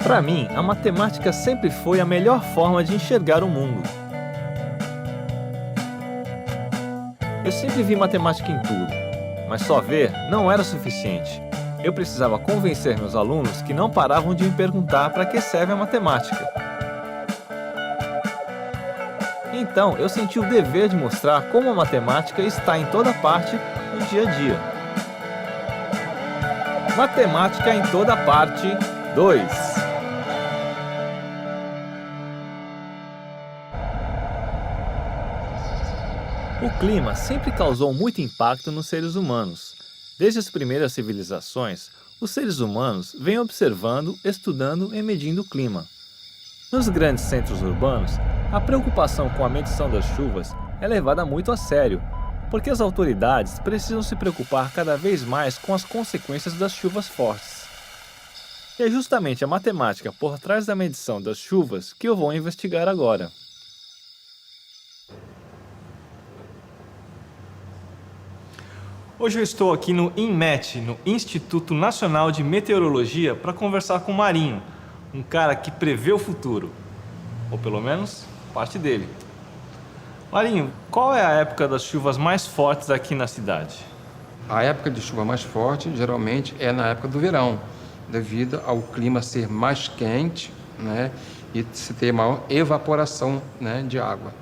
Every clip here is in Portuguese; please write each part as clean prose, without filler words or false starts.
Para mim, a matemática sempre foi a melhor forma de enxergar o mundo. Eu sempre vi matemática em tudo, mas só ver não era suficiente. Eu precisava convencer meus alunos que não paravam de me perguntar para que serve a matemática. Então, eu senti o dever de mostrar como a matemática está em toda parte no dia a dia. Matemática em toda parte 2. O clima sempre causou muito impacto nos seres humanos. Desde as primeiras civilizações, os seres humanos vêm observando, estudando e medindo o clima. Nos grandes centros urbanos, a preocupação com a medição das chuvas é levada muito a sério, porque as autoridades precisam se preocupar cada vez mais com as consequências das chuvas fortes. E é justamente a matemática por trás da medição das chuvas que eu vou investigar agora. Hoje eu estou aqui no INMET, no Instituto Nacional de Meteorologia, para conversar com o Marinho, um cara que prevê o futuro, ou pelo menos parte dele. Marinho, qual é a época das chuvas mais fortes aqui na cidade? A época de chuva mais forte, geralmente, é na época do verão, devido ao clima ser mais quente, né, e se ter maior evaporação, né, de água.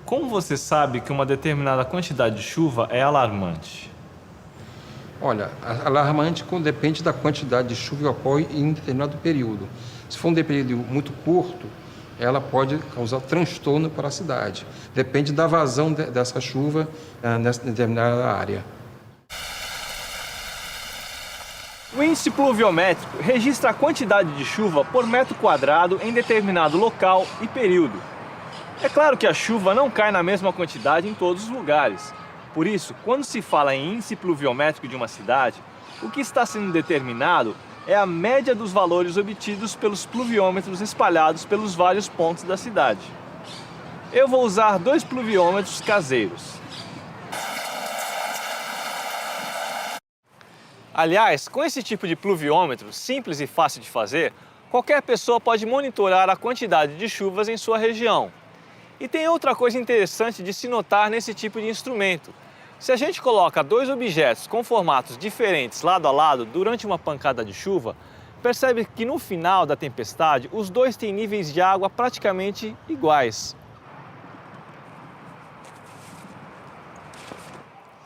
Como você sabe que uma determinada quantidade de chuva é alarmante? Olha, alarmante depende da quantidade de chuva que ocorre em um determinado período. Se for um período muito curto, ela pode causar transtorno para a cidade. Depende da vazão dessa chuva nessa determinada área. O índice pluviométrico registra a quantidade de chuva por metro quadrado em determinado local e período. É claro que a chuva não cai na mesma quantidade em todos os lugares. Por isso, quando se fala em índice pluviométrico de uma cidade, o que está sendo determinado é a média dos valores obtidos pelos pluviômetros espalhados pelos vários pontos da cidade. Eu vou usar 2 pluviômetros caseiros. Aliás, com esse tipo de pluviômetro simples e fácil de fazer, qualquer pessoa pode monitorar a quantidade de chuvas em sua região. E tem outra coisa interessante de se notar nesse tipo de instrumento. Se a gente coloca 2 objetos com formatos diferentes lado a lado durante uma pancada de chuva, percebe que no final da tempestade os dois têm níveis de água praticamente iguais.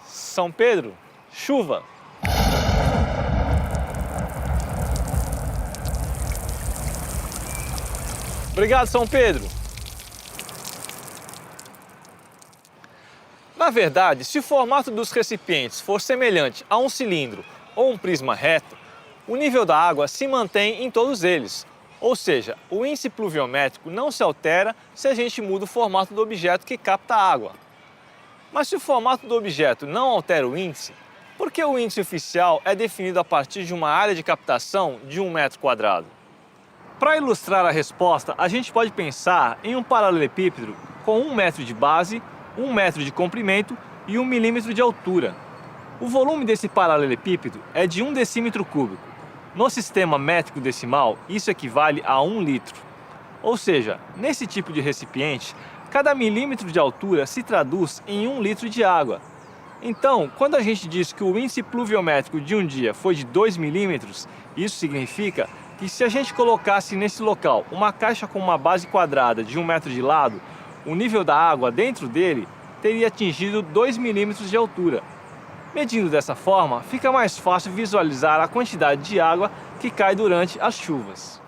São Pedro, chuva! Obrigado, São Pedro! Na verdade, se o formato dos recipientes for semelhante a um cilindro ou um prisma reto, o nível da água se mantém em todos eles. Ou seja, o índice pluviométrico não se altera se a gente muda o formato do objeto que capta a água. Mas se o formato do objeto não altera o índice, por que o índice oficial é definido a partir de uma área de captação de 1 metro quadrado? Para ilustrar a resposta, a gente pode pensar em um paralelepípedo com 1 metro de base, 1 metro de comprimento e 1 milímetro de altura. O volume desse paralelepípedo é de 1 decímetro cúbico. No sistema métrico decimal, isso equivale a 1 litro. Ou seja, nesse tipo de recipiente, cada milímetro de altura se traduz em 1 litro de água. Então, quando a gente diz que o índice pluviométrico de um dia foi de 2 milímetros, isso significa que se a gente colocasse nesse local uma caixa com uma base quadrada de 1 metro de lado, o nível da água dentro dele teria atingido 2 milímetros de altura. Medindo dessa forma, fica mais fácil visualizar a quantidade de água que cai durante as chuvas.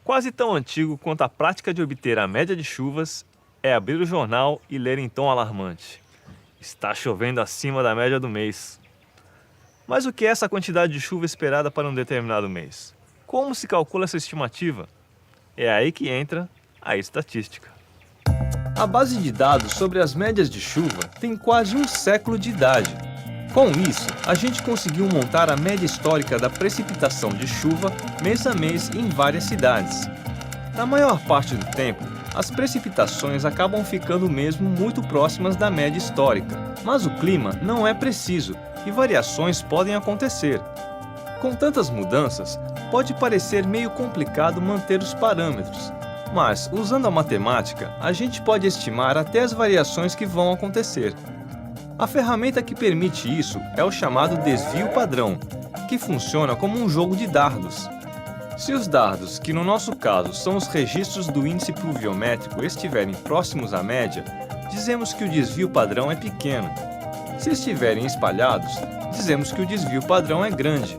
Quase tão antigo quanto a prática de obter a média de chuvas é abrir o jornal e ler em tom alarmante: está chovendo acima da média do mês. Mas o que é essa quantidade de chuva esperada para um determinado mês? Como se calcula essa estimativa? É aí que entra a estatística. A base de dados sobre as médias de chuva tem quase um século de idade. Com isso, a gente conseguiu montar a média histórica da precipitação de chuva mês a mês em várias cidades. Na maior parte do tempo, as precipitações acabam ficando mesmo muito próximas da média histórica. Mas o clima não é preciso e variações podem acontecer. Com tantas mudanças, pode parecer meio complicado manter os parâmetros, mas usando a matemática, a gente pode estimar até as variações que vão acontecer. A ferramenta que permite isso é o chamado desvio padrão, que funciona como um jogo de dardos. Se os dardos, que no nosso caso são os registros do índice pluviométrico, estiverem próximos à média, dizemos que o desvio padrão é pequeno. Se estiverem espalhados, dizemos que o desvio padrão é grande.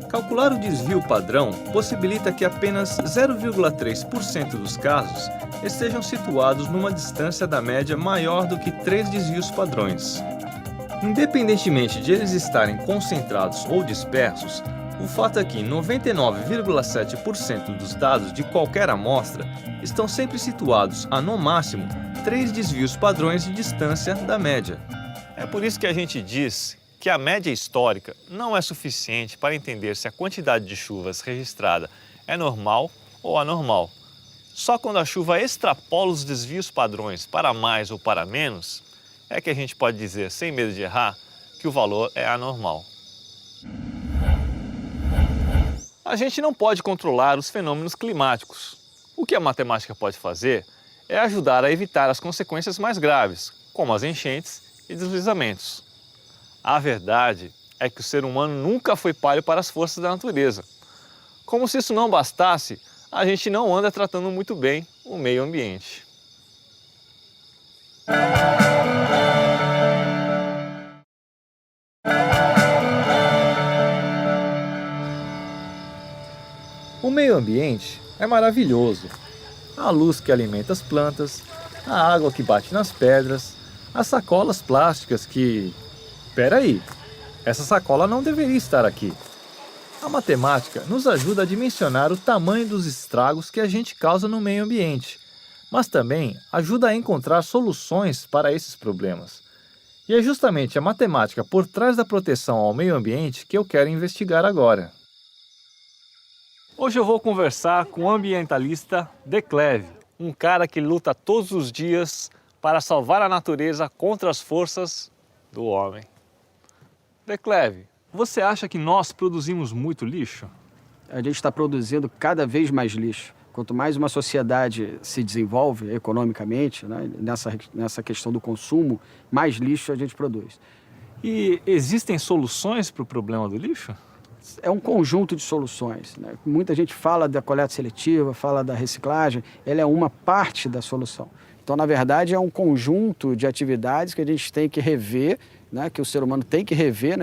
Calcular o desvio padrão possibilita que apenas 0,3% dos casos estejam situados numa distância da média maior do que 3 desvios padrões. Independentemente de eles estarem concentrados ou dispersos, o fato é que 99,7% dos dados de qualquer amostra estão sempre situados a, no máximo, 3 desvios padrões de distância da média. É por isso que a gente diz que a média histórica não é suficiente para entender se a quantidade de chuvas registrada é normal ou anormal. Só quando a chuva extrapola os desvios padrões para mais ou para menos, é que a gente pode dizer, sem medo de errar, que o valor é anormal. A gente não pode controlar os fenômenos climáticos. O que a matemática pode fazer é ajudar a evitar as consequências mais graves, como as enchentes e deslizamentos. A verdade é que o ser humano nunca foi páreo para as forças da natureza. Como se isso não bastasse, a gente não anda tratando muito bem o meio ambiente. O meio ambiente é maravilhoso. A luz que alimenta as plantas, a água que bate nas pedras, as sacolas plásticas que... Peraí, essa sacola não deveria estar aqui. A matemática nos ajuda a dimensionar o tamanho dos estragos que a gente causa no meio ambiente, mas também ajuda a encontrar soluções para esses problemas. E é justamente a matemática por trás da proteção ao meio ambiente que eu quero investigar agora. Hoje eu vou conversar com o ambientalista Decleve, um cara que luta todos os dias para salvar a natureza contra as forças do homem. Decleve, você acha que nós produzimos muito lixo? A gente está produzindo cada vez mais lixo. Quanto mais uma sociedade se desenvolve economicamente, né, nessa questão do consumo, mais lixo a gente produz. E existem soluções para o problema do lixo? É um conjunto de soluções, né? Muita gente fala da coleta seletiva, fala da reciclagem, ela é uma parte da solução. Então, na verdade, é um conjunto de atividades que a gente tem que rever, né, que o ser humano tem que rever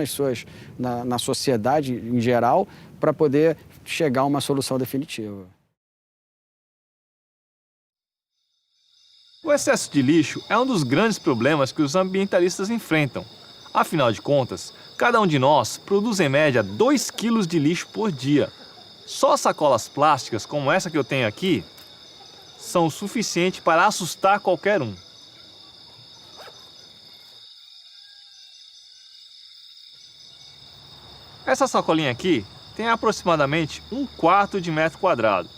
na sociedade em geral, para poder chegar a uma solução definitiva. O excesso de lixo é um dos grandes problemas que os ambientalistas enfrentam. Afinal de contas, cada um de nós produz em média 2 kg de lixo por dia. Só sacolas plásticas como essa que eu tenho aqui são o suficiente para assustar qualquer um. Essa sacolinha aqui tem aproximadamente 1/4 de metro quadrado.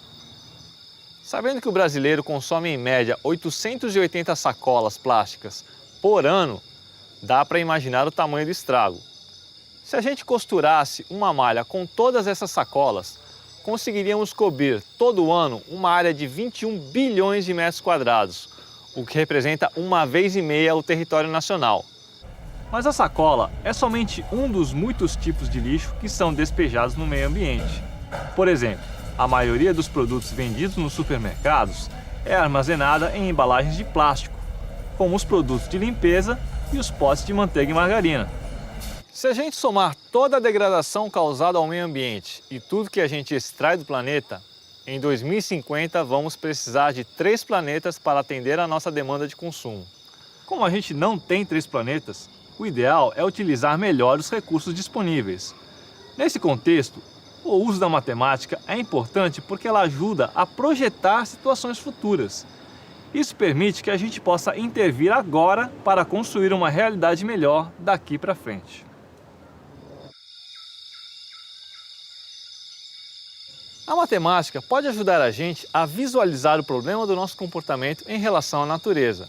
Sabendo que o brasileiro consome em média 880 sacolas plásticas por ano, dá para imaginar o tamanho do estrago. Se a gente costurasse uma malha com todas essas sacolas, conseguiríamos cobrir todo ano uma área de 21 bilhões de metros quadrados, o que representa 1,5 vezes o território nacional. Mas a sacola é somente um dos muitos tipos de lixo que são despejados no meio ambiente. Por exemplo, a maioria dos produtos vendidos nos supermercados é armazenada em embalagens de plástico, como os produtos de limpeza e os potes de manteiga e margarina. Se a gente somar toda a degradação causada ao meio ambiente e tudo que a gente extrai do planeta, em 2050 vamos precisar de 3 planetas para atender a nossa demanda de consumo. Como a gente não tem 3 planetas, o ideal é utilizar melhor os recursos disponíveis. Nesse contexto, o uso da matemática é importante porque ela ajuda a projetar situações futuras. Isso permite que a gente possa intervir agora para construir uma realidade melhor daqui para frente. A matemática pode ajudar a gente a visualizar o problema do nosso comportamento em relação à natureza.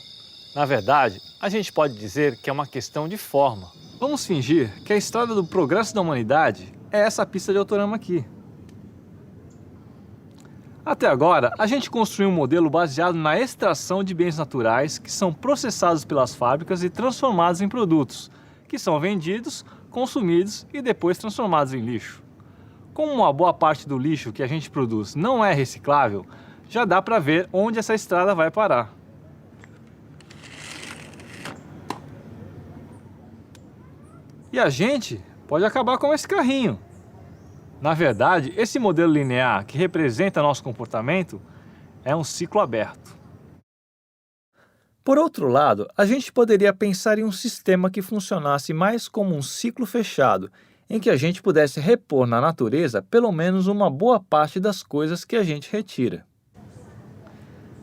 Na verdade, a gente pode dizer que é uma questão de forma. Vamos fingir que a história do progresso da humanidade é essa pista de autorama aqui. Até agora, a gente construiu um modelo baseado na extração de bens naturais que são processados pelas fábricas e transformados em produtos, que são vendidos, consumidos e depois transformados em lixo. Como uma boa parte do lixo que a gente produz não é reciclável, já dá para ver onde essa estrada vai parar. E a gente pode acabar com esse carrinho. Na verdade, esse modelo linear que representa nosso comportamento é um ciclo aberto. Por outro lado, a gente poderia pensar em um sistema que funcionasse mais como um ciclo fechado, em que a gente pudesse repor na natureza pelo menos uma boa parte das coisas que a gente retira.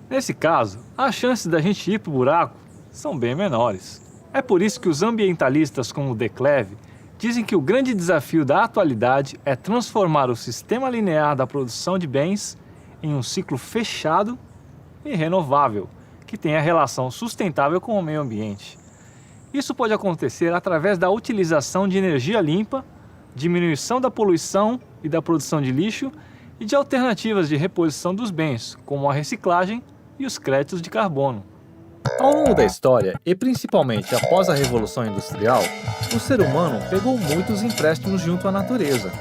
Nesse caso, as chances da gente ir para o buraco são bem menores. É por isso que os ambientalistas como De Cleve dizem que o grande desafio da atualidade é transformar o sistema linear da produção de bens em um ciclo fechado e renovável, que tenha relação sustentável com o meio ambiente. Isso pode acontecer através da utilização de energia limpa, diminuição da poluição e da produção de lixo e de alternativas de reposição dos bens, como a reciclagem e os créditos de carbono. Ao longo da história, e principalmente após a Revolução Industrial, o ser humano pegou muitos empréstimos junto à natureza.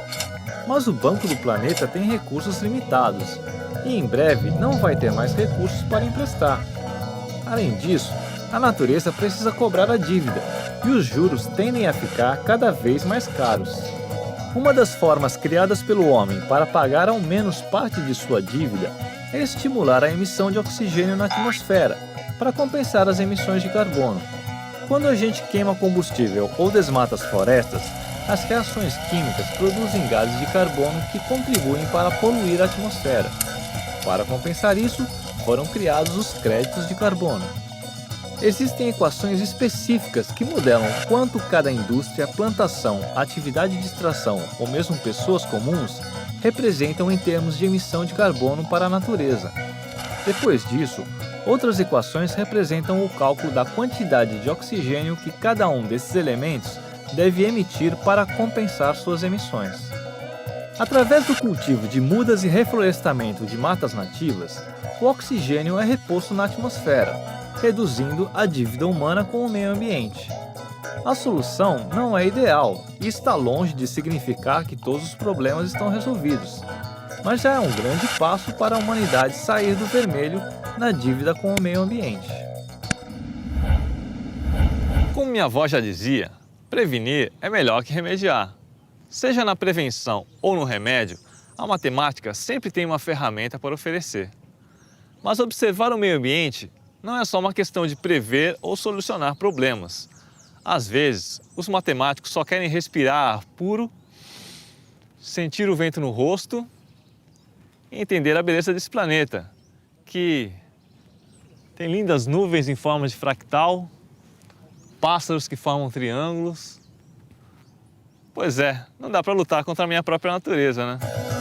Mas o Banco do Planeta tem recursos limitados e em breve não vai ter mais recursos para emprestar. Além disso, a natureza precisa cobrar a dívida e os juros tendem a ficar cada vez mais caros. Uma das formas criadas pelo homem para pagar ao menos parte de sua dívida é estimular a emissão de oxigênio na atmosfera, para compensar as emissões de carbono. Quando a gente queima combustível ou desmata as florestas, as reações químicas produzem gases de carbono que contribuem para poluir a atmosfera. Para compensar isso, foram criados os créditos de carbono. Existem equações específicas que modelam quanto cada indústria, plantação, atividade de extração ou mesmo pessoas comuns representam em termos de emissão de carbono para a natureza. Depois disso, outras equações representam o cálculo da quantidade de oxigênio que cada um desses elementos deve emitir para compensar suas emissões. Através do cultivo de mudas e reflorestamento de matas nativas, o oxigênio é reposto na atmosfera, reduzindo a dívida humana com o meio ambiente. A solução não é ideal e está longe de significar que todos os problemas estão resolvidos, mas já é um grande passo para a humanidade sair do vermelho na dívida com o meio ambiente. Como minha avó já dizia, prevenir é melhor que remediar. Seja na prevenção ou no remédio, a matemática sempre tem uma ferramenta para oferecer. Mas observar o meio ambiente não é só uma questão de prever ou solucionar problemas. Às vezes, os matemáticos só querem respirar ar puro, sentir o vento no rosto e entender a beleza desse planeta, que tem lindas nuvens em forma de fractal, pássaros que formam triângulos. Pois é, não dá para lutar contra a minha própria natureza, né?